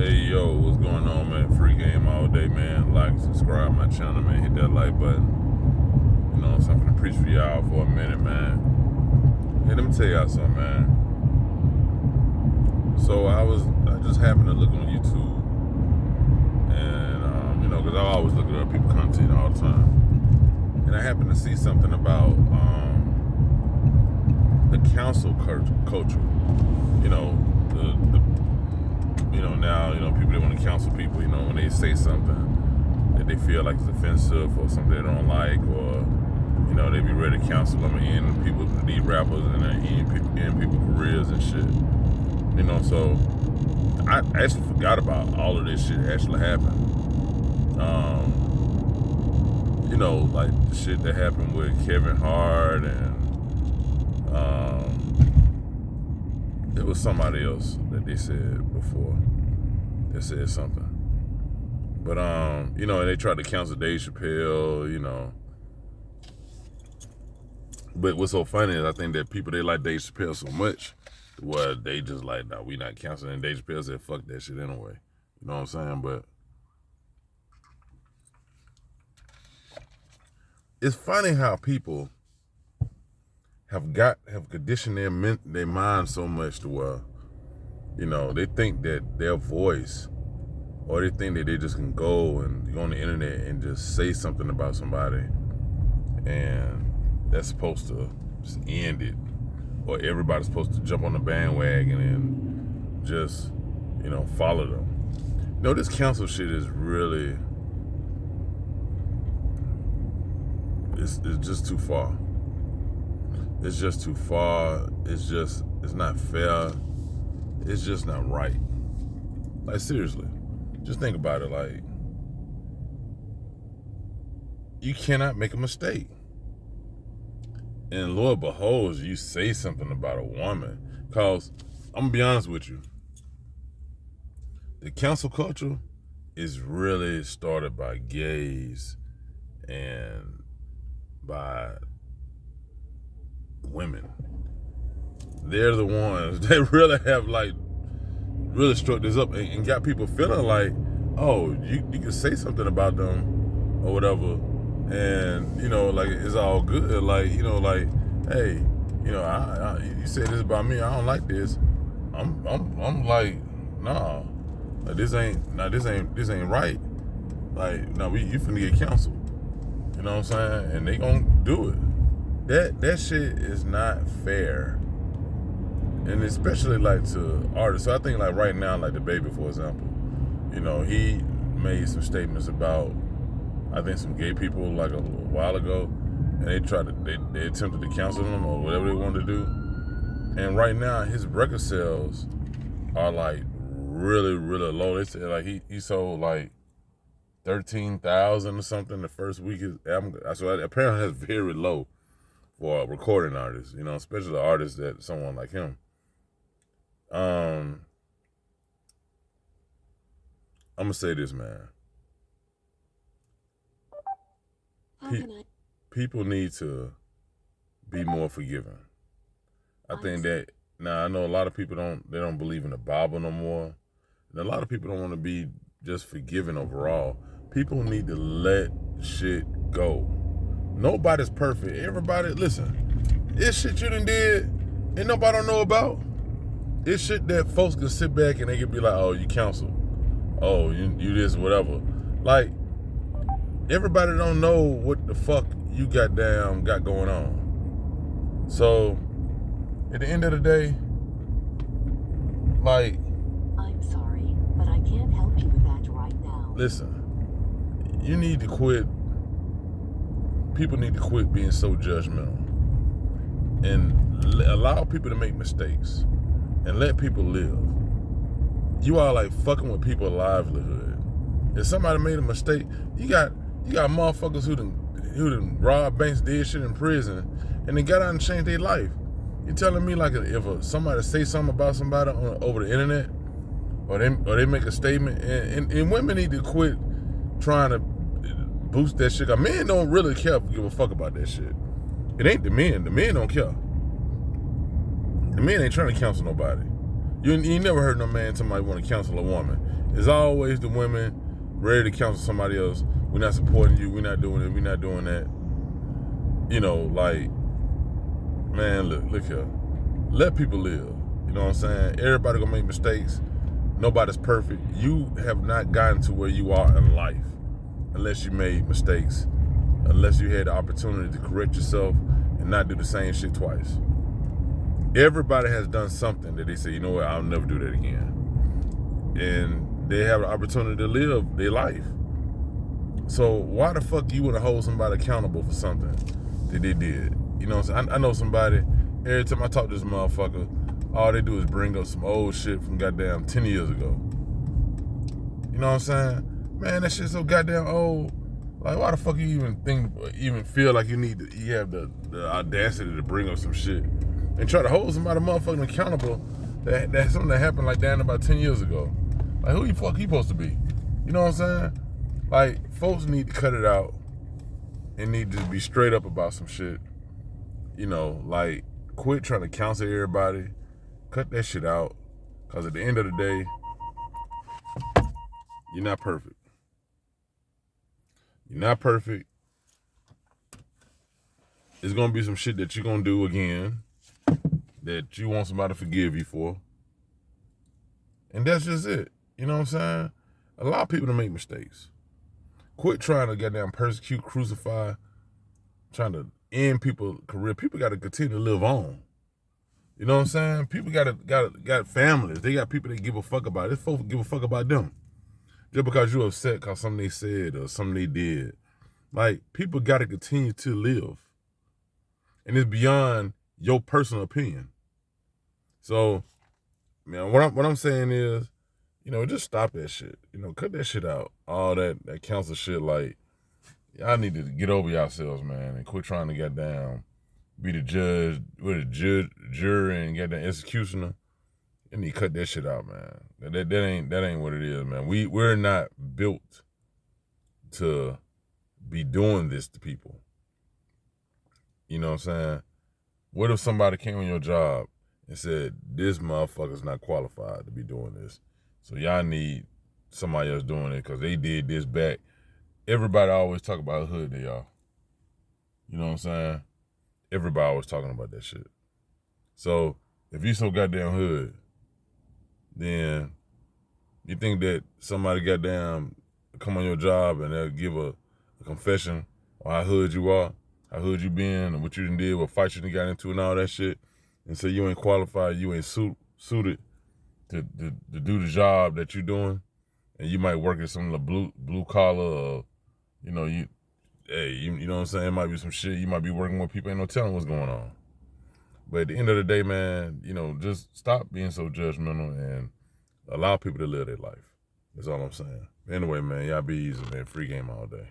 Hey yo, what's going on, man? Free game all day, man. Like, subscribe my channel, man. Hit that like button. You know, something to preach for y'all for a minute, man. Hey, let me tell y'all something, man. So I just happened to look on YouTube, and because I always look at other people's content all the time, and I happened to see something about the council culture. You know, now people that want to counsel people, when they say something that they feel like is offensive or something they don't like, or they be ready to counsel them and end people, these rappers, and end people's careers and shit. So I actually forgot about all of this shit actually happened. Like the shit that happened with Kevin Hart, and it was somebody else that they said before. They said something. But, and they tried to cancel Dave Chappelle, But what's so funny is I think that people, they like Dave Chappelle so much, where they just like, nah, we not canceling. And Dave Chappelle said, fuck that shit anyway. You know what I'm saying? But it's funny how people have conditioned their mind so much to where, they think that their voice, or they think that they just can go on the internet and just say something about somebody, and that's supposed to just end it, or everybody's supposed to jump on the bandwagon and just, follow them. This council shit is really, it's just too far. It's just too far. It's not fair. It's just not right. Like, seriously. Just think about it. Like, you cannot make a mistake. And Lord beholds, you say something about a woman. Because, I'm going to be honest with you. The cancel culture is really started by gays and by women. They're the ones that really have really struck this up and got people feeling like, oh, you can say something about them or whatever, and like it's all good. Like, hey, you said this about me, I don't like this. I'm like, nah, this ain't right. Like, no, you finna get canceled. You know what I'm saying? And they gonna do it. That shit is not fair. And especially like to artists. So I think like right now, like the Baby, for example, he made some statements about, I think, some gay people like a little while ago, and they attempted to cancel him or whatever they wanted to do. And right now his record sales are like really, really low. They said like he sold like 13,000 or something the first week his album. So apparently that's very low for a recording artist, especially the artist that someone like him. I'm gonna say this, man. People need to be more forgiving. I think that now I know a lot of people don't believe in the Bible no more, and a lot of people don't want to be just forgiving overall. People need to let shit go. Nobody's perfect. Everybody, listen, it's shit you done did and nobody don't know about. It's shit that folks can sit back and they can be like, oh, you canceled. Oh, you this, whatever. Like, everybody don't know what the fuck you got going on. So, at the end of the day, like, I'm sorry, but I can't help you with that right now. Listen, you need to quit. People need to quit being so judgmental and allow people to make mistakes and let people live. You are like fucking with people's livelihood. If somebody made a mistake, you got motherfuckers who done robbed banks, did shit in prison, and then got out and changed their life. You telling me like if somebody say something about somebody over the internet, or they make a statement, and women need to quit trying to boost that shit. Men don't really give a fuck about that shit. It ain't the men. The men don't care. The men ain't trying to counsel nobody. You never heard no man somebody want to counsel a woman. It's always the women ready to counsel somebody else. We're not supporting you. We're not doing it. We're not doing that. You know, like, man, look here. Let people live. You know what I'm saying? Everybody gonna make mistakes. Nobody's perfect. You have not gotten to where you are in life unless you made mistakes, unless you had the opportunity to correct yourself and not do the same shit twice. Everybody has done something that they say, you know what, I'll never do that again. And they have an opportunity to live their life. So why the fuck you want to hold somebody accountable for something that they did? You know what I'm saying? I know somebody, every time I talk to this motherfucker, all they do is bring up some old shit from goddamn 10 years ago. You know what I'm saying? Man, that shit's so goddamn old. Like, why the fuck you even feel like you have the audacity to bring up some shit and try to hold somebody motherfucking accountable that's something that happened like down about 10 years ago. Like, who the fuck you supposed to be? You know what I'm saying? Like, folks need to cut it out and need to be straight up about some shit. You know, like, quit trying to counsel everybody. Cut that shit out. Because at the end of the day, you're not perfect. You're not perfect. There's going to be some shit that you're going to do again that you want somebody to forgive you for. And that's just it. You know what I'm saying? Allow people to make mistakes. Quit trying to goddamn persecute, crucify, trying to end people's career. People got to continue to live on. You know what I'm saying? People got families. They got people they give a fuck about. This folks give a fuck about them. Just because you're upset because something they said or something they did. Like, people got to continue to live. And it's beyond your personal opinion. So, man, what I'm saying is, you know, just stop that shit. You know, cut that shit out. All that counsel shit. Like, y'all need to get over yourselves, man, and quit trying to get down, be the judge, with a jury, and get the executioner. You need to cut that shit out, man. That ain't what it is, man. We're not built to be doing this to people. You know what I'm saying? What if somebody came on your job and said, this motherfucker's not qualified to be doing this, so y'all need somebody else doing it because they did this back. Everybody always talk about how hood they are. You know what I'm saying? Everybody always talking about that shit. So if you so goddamn hood, then you think that somebody goddamn come on your job and they'll give a confession on how hood you are, how hood you been, and what you done did, what fight you done got into and all that shit, and say you ain't qualified, you ain't suited to do the job that you're doing, and you might work at some blue collar, or, you know, you know what I'm saying, it might be some shit, you might be working with people, ain't no telling what's going on. But at the end of the day, man, you know, just stop being so judgmental and allow people to live their life. That's all I'm saying. Anyway, man, y'all be easy, man. Free game all day.